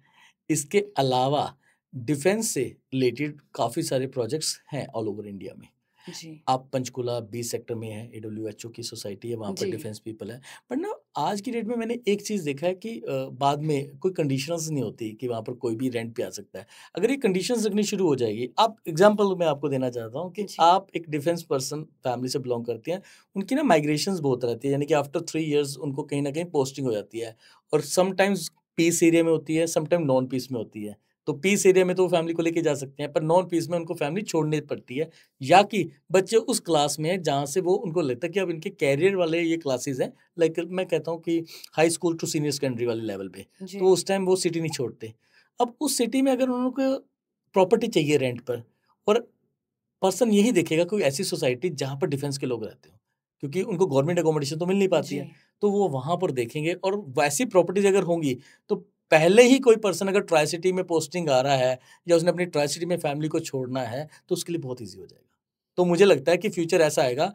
इसके अलावा डिफेंस से रिलेटेड काफ़ी सारे प्रोजेक्ट्स हैं ऑल ओवर इंडिया में। जी। आप पंचकुला बी सेक्टर में है, एडब्ल्यूएचओ की सोसाइटी है, वहाँ पर जी। डिफेंस पीपल है। बट ना आज की डेट में मैंने एक चीज़ देखा है कि बाद में कोई कंडीशंस नहीं होती कि वहाँ पर कोई भी रेंट पे आ सकता है। अगर ये कंडीशंस रखनी शुरू हो जाएगी, आप एग्ज़ाम्पल मैं आपको देना चाहता हूँ कि जी। आप एक डिफेंस पर्सन फैमिली से बिलॉन्ग करती हैं, उनकी ना माइग्रेशंस बहुत रहती है, यानी कि आफ्टर 3 इयर्स उनको कहीं न कहीं पोस्टिंग हो जाती है और समटाइम्स पीस एरिया में होती है, समटाइम नॉन पीस में होती है। तो पीस एरिया में तो वो फैमिली को लेके जा सकते हैं, पर नॉन पीस में उनको फैमिली छोड़नी पड़ती है, या कि बच्चे उस क्लास में है जहाँ से वो उनको लगता है कि अब इनके कैरियर वाले ये क्लासेस हैं, लाइक मैं कहता हूँ कि high school to senior secondary वाले लेवल पे, जी तो उस टाइम वो सिटी नहीं छोड़ते। अब उस सिटी में अगर उनको प्रॉपर्टी चाहिए रेंट पर, और पर्सन यही देखेगा कोई ऐसी सोसाइटी जहाँ पर डिफेंस के लोग रहते हो, क्योंकि उनको गवर्नमेंट अकोमोडेशन तो मिल नहीं पाती जी है, तो वो वहाँ पर देखेंगे, और वैसी प्रॉपर्टीज अगर होंगी तो पहले ही कोई पर्सन अगर ट्राई सिटी में पोस्टिंग आ रहा है या उसने अपनी ट्राई सिटी में फैमिली को छोड़ना है तो उसके लिए बहुत ईजी हो जाएगा। तो मुझे लगता है कि फ्यूचर ऐसा आएगा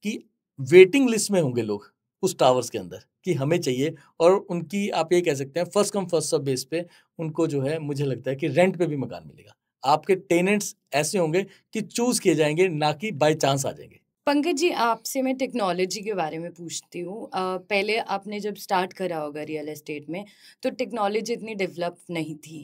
कि वेटिंग लिस्ट में होंगे लोग उस टावर्स के अंदर कि हमें चाहिए, और उनकी आप ये कह सकते हैं first come first serve base पे उनको जो है मुझे लगता है कि रेंट पे भी मकान मिलेगा। आपके टेनेंट्स ऐसे होंगे कि चूज किए जाएंगे, ना कि बाय चांस आ जाएंगे। पंकज जी, आपसे मैं टेक्नोलॉजी के बारे में पूछती हूँ। पहले आपने जब स्टार्ट करा होगा रियल एस्टेट में, तो टेक्नोलॉजी इतनी डेवलप नहीं थी।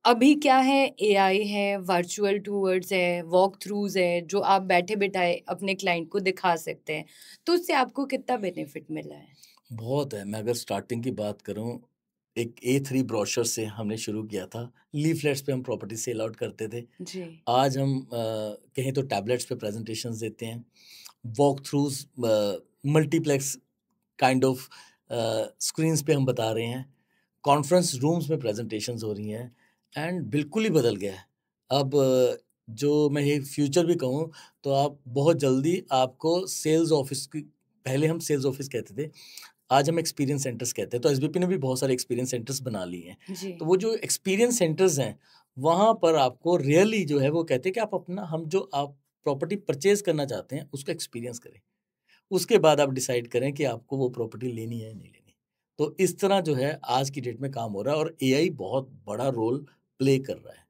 अभी क्या है, एआई है, वर्चुअल टूर्स है, वॉक थ्रूज है, जो आप बैठे बिठाए अपने क्लाइंट को दिखा सकते हैं। तो उससे आपको कितना बेनिफिट मिला है? बहुत है। मैं अगर स्टार्टिंग की बात करूं, एक A3 ब्रोशर से हमने शुरू किया था, लीफलेट्स पे हम प्रॉपर्टी सेल आउट करते थे। जी आज हम कहें तो टैबलेट्स पे प्रेजेंटेशंस देते हैं, walk throughs multiplex kind of screens पे हम बता रहे हैं, कॉन्फ्रेंस रूम्स में प्रेजेंटेशंस हो रही हैं, एंड बिल्कुल ही बदल गया है। अब जो मैं ये फ्यूचर भी कहूँ तो आप बहुत जल्दी आपको सेल्स ऑफिस की, पहले हम सेल्स ऑफिस कहते थे, आज हम एक्सपीरियंस सेंटर्स कहते हैं। तो एसबीपी ने भी बहुत सारे एक्सपीरियंस सेंटर्स बना लिए हैं। जी तो वो जो एक्सपीरियंस सेंटर्स हैं, वहाँ पर आपको रियली जो है वो कहते हैं कि आप अपना, हम जो आप प्रॉपर्टी परचेज करना चाहते हैं उसको एक्सपीरियंस करें, उसके बाद आप डिसाइड करें कि आपको वो प्रॉपर्टी लेनी है या नहीं लेनी। तो इस तरह जो है आज की डेट में काम हो रहा है, और एआई बहुत बड़ा रोल प्ले कर रहा है।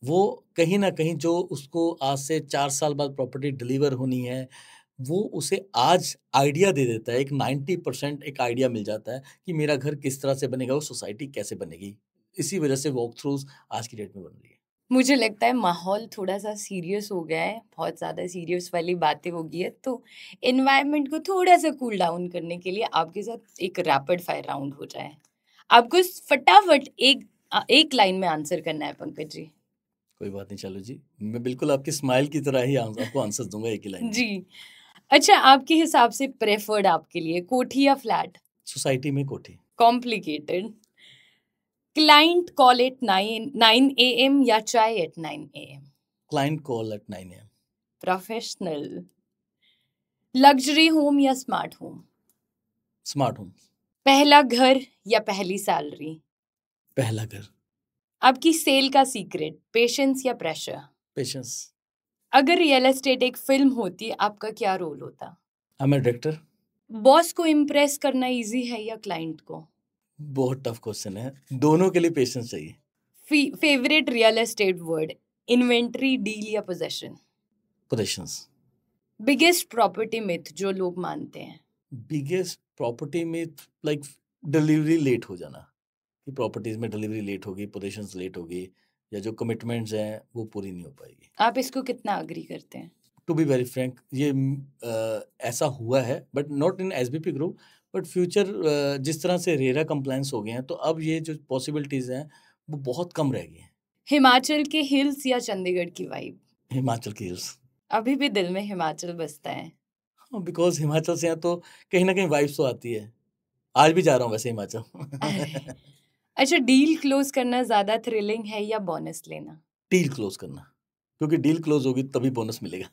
वो कहीं न कहीं जो उसको आज से 4 साल बाद प्रॉपर्टी डिलीवर होनी है, वो उसे आज आइडिया दे देता है। एक 90% एक आइडिया मिल जाता है कि मेरा घर किस तरह से बनेगा, वो सोसाइटी कैसे बनेगी। इसी वजह से वॉक थ्रूज़ आज की डेट में बन रही है। मुझे लगता है माहौल थोड़ा-सा सीरियस हो गया है, बहुत ज़्यादा सीरियस वाली बातें हो गई है, तो एनवायरनमेंट को थोड़ा-सा कूल डाउन करने के लिए आपके साथ एक रैपिड फायर राउंड हो जाए। आपको फटाफट एक लाइन में आंसर करना है पंकज जी। कोई बात नहीं, चलो जी। मैं बिल्कुल आपकी स्माइल की तरह ही आपको आंसर्स दूँगा एक ही लाइन में। जी। अच्छा, आपके हिसाब से प्रेफर्ड आपके लिए कोठी या फ्लैट? सोसाइटी में कोठी। Complicated. Client call at 9 AM या चाय at 9 AM? Client call at 9 AM। Professional. Luxury home या स्मार्ट होम? Smart home. पहला घर या पहली सैलरी? पहला घर। आपकी सेल का सीक्रेट, पेशेंस या प्रेशर? पेशेंस। अगर रियल एस्टेट एक फिल्म होती, आपका क्या रोल होता? I am a director. Boss को इम्प्रेस करना इजी है या क्लाइंट को? बहुत टफ क्वेश्चन है। दोनों के लिए पेशेंस चाहिए। Favourite real estate word, inventory, deal या possession? Possessions. Biggest property myth जो लोग मानते हैं? बिगेस्ट प्रॉपर्टी में लाइक डिलीवरी लेट हो जाना, कि प्रॉपर्टीज में डिलीवरी लेट होगी, पोजीशंस लेट होगी, या जो कमिटमेंट्स हैं वो पूरी नहीं हो पाएगी। आप इसको कितना अग्री करते हैं? टू बी वेरी फ्रैंक, ये ऐसा हुआ है, but not in SBP group, but future जिस तरह से रेरा कंप्लायंस हो गए हैं, तो अब ये जो पॉसिबिलिटीज़ हैं वो बहुत कम रह गई हैं। हिमाचल के हिल्स या चंडीगढ़ की वाइब? हिमाचल की हिल्स। अभी भी दिल में हिमाचल बसता है। हाँ, बिकॉज हिमाचल से हैं तो कहीं ना कहीं वाइब्स तो आती है। आज भी जा रहा हूँ वैसे हिमाचल। अरे, अच्छा, डील क्लोज करना ज्यादा थ्रिलिंग है या बोनस लेना? डील क्लोज करना, क्योंकि डील क्लोज होगी तभी बोनस मिलेगा।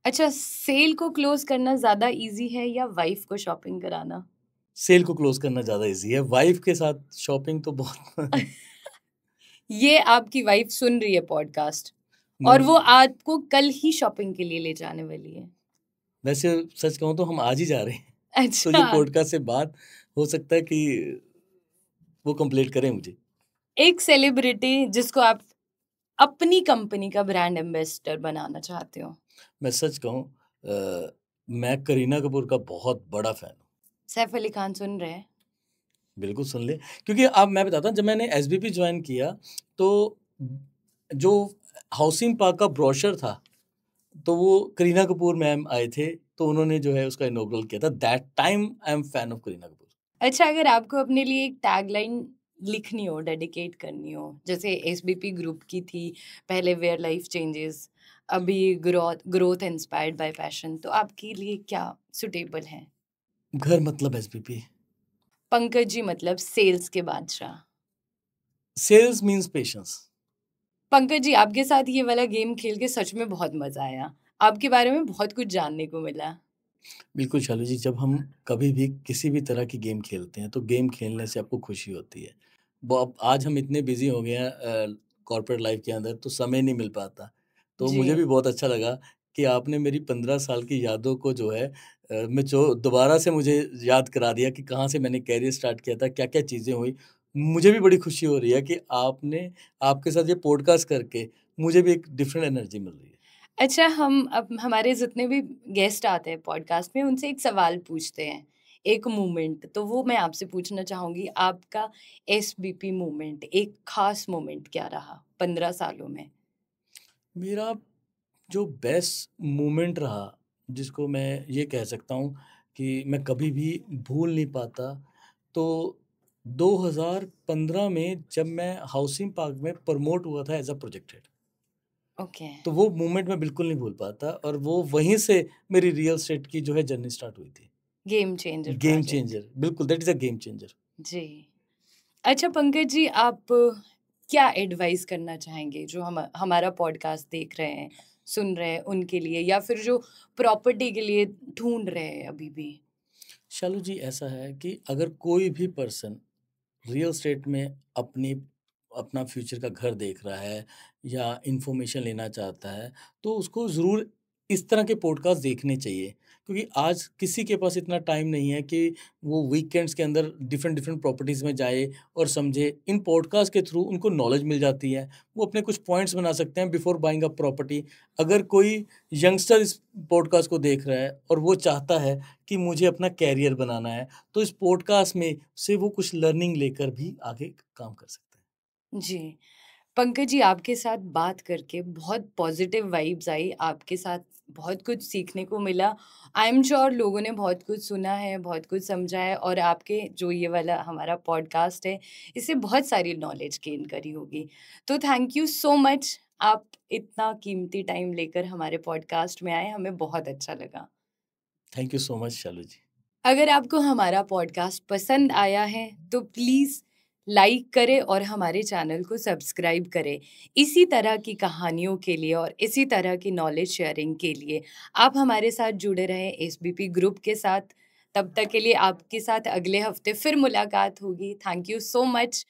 अच्छा, सेल को क्लोज करना ज्यादा इजी है या वाइफ को शॉपिंग कराना? सेल को क्लोज करना ज़्यादा इजी है, वाइफ के साथ शॉपिंग तो बहुत ये आपकी वाइफ सुन रही है पॉडकास्ट और वो आपको कल ही शॉपिंग के लिए ले जाने वाली है। वैसे सच कहूँ तो हम आज ही जा रहे हैं, तो ये अच्छा, पॉडकास्ट से बात हो सकता है कि वो कंप्लीट करें मुझे। एक सेलिब्रिटी जिसको आप अपनी कंपनी का ब्रांड एम्बेसडर बनाना चाहते हो? मैं सच कहूँ, मैं करीना कपूर का बहुत बड़ा फ़ैन हूँ। सैफ अली खान सुन रहे हैं? बिल्कुल सुन ले, क्योंकि अब मैं बताता हूँ, जब मैंने एसबीपी ज्वाइन किया तो जो हाउसिंग पार्क का ब्रोशर था, तो वो करीना कपूर मैम आए थे, तो उन्होंने जो है उसका इनॉग्रल किया था। That time I am fan of Kareena Kapoor. अच्छा, अगर आपको अपने लिए एक टैगलाइन लिखनी हो, डेडिकेट करनी हो, जैसे एसबीपी ग्रुप की थी पहले वेयर लाइफ चेंजेस, अभी ग्रोथ इंस्पायर्ड बाय पैशन, तो आपके लिए क्या सुटेबल है? घर मतलब एसबीपी। पंकज जी मतलब सेल्स के बादशाह। Sales means patience. Pankaj ji आपके साथ ये वाला गेम खेल के सच में बहुत मजा आया, आपके बारे में बहुत कुछ जानने को मिला। बिल्कुल शालू जी, जब हम कभी भी किसी भी तरह की गेम खेलते हैं, तो गेम खेलने से आपको खुशी होती है। वो अब आज हम इतने बिज़ी हो गए हैं कॉर्पोरेट लाइफ़ के अंदर, तो समय नहीं मिल पाता। तो जी। मुझे भी बहुत अच्छा लगा कि आपने मेरी 15 साल की यादों को जो है मैं जो दोबारा से मुझे याद करा दिया कि कहाँ से मैंने करियर स्टार्ट किया था, क्या-क्या चीज़ें हुई। मुझे भी बड़ी खुशी हो रही है कि आपके साथ ये पॉडकास्ट करके मुझे भी एक डिफरेंट एनर्जी मिल रही है। अच्छा, हम अब हमारे जितने भी गेस्ट आते हैं पॉडकास्ट में उनसे एक सवाल पूछते हैं, एक मोमेंट, तो वो मैं आपसे पूछना चाहूँगी, आपका एसबीपी मोमेंट, एक खास मोमेंट क्या रहा 15 सालों में? मेरा जो बेस्ट मोमेंट रहा, जिसको मैं ये कह सकता हूँ कि मैं कभी भी भूल नहीं पाता, तो 2015 में जब मैं हाउसिंग पार्क में प्रमोट हुआ था as a project head, okay. तो वो मोमेंट मैं बिल्कुल नहीं भूल पाता और वो वहीं से मेरी रियल एस्टेट की जो है जर्नी स्टार्ट हुई थी। Game changer game project. Changer, बिल्कुल that is a game changer. जी। अच्छा पंकज जी, आप क्या एडवाइस करना चाहेंगे जो हमारा पॉडकास्ट देख रहे हैं, सुन रहे हैं उनके लिए, या फिर जो प्रॉपर्टी के लिए ढूँढ रहे हैं अभी भी? शालू जी, ऐसा है कि अगर कोई भी पर्सन रियल एस्टेट में अपना फ्यूचर का घर देख रहा है या इन्फॉर्मेशन लेना चाहता है, तो उसको ज़रूर इस तरह के पॉडकास्ट देखने चाहिए, क्योंकि आज किसी के पास इतना टाइम नहीं है कि वो वीकेंड्स के अंदर डिफरेंट डिफरेंट प्रॉपर्टीज़ में जाए और समझे। इन पॉडकास्ट के थ्रू उनको नॉलेज मिल जाती है, वो अपने कुछ पॉइंट्स बना सकते हैं बिफोर बाइंग अ प्रॉपर्टी। अगर कोई यंगस्टर इस पॉडकास्ट को देख रहा है और वो चाहता है कि मुझे अपना कैरियर बनाना है, तो इस पॉडकास्ट में से वो कुछ लर्निंग लेकर भी आगे काम कर सकते हैं। जी। पंकज जी आपके साथ बात करके बहुत पॉजिटिव वाइब्स आई, आपके साथ बहुत कुछ सीखने को मिला। आई एम श्योर लोगों ने बहुत कुछ सुना है, बहुत कुछ समझा है, और आपके जो ये वाला हमारा पॉडकास्ट है, इससे बहुत सारी नॉलेज गेन करी होगी। तो थैंक यू सो मच, आप इतना कीमती टाइम लेकर हमारे पॉडकास्ट में आए, हमें बहुत अच्छा लगा। थैंक यू सो मच शालू जी। अगर आपको हमारा पॉडकास्ट पसंद आया है तो प्लीज़ लाइक करें और हमारे चैनल को सब्सक्राइब करें। इसी तरह की कहानियों के लिए और इसी तरह की नॉलेज शेयरिंग के लिए आप हमारे साथ जुड़े रहें एसबीपी ग्रुप के साथ। तब तक के लिए आपके साथ अगले हफ्ते फिर मुलाकात होगी। Thank you so much.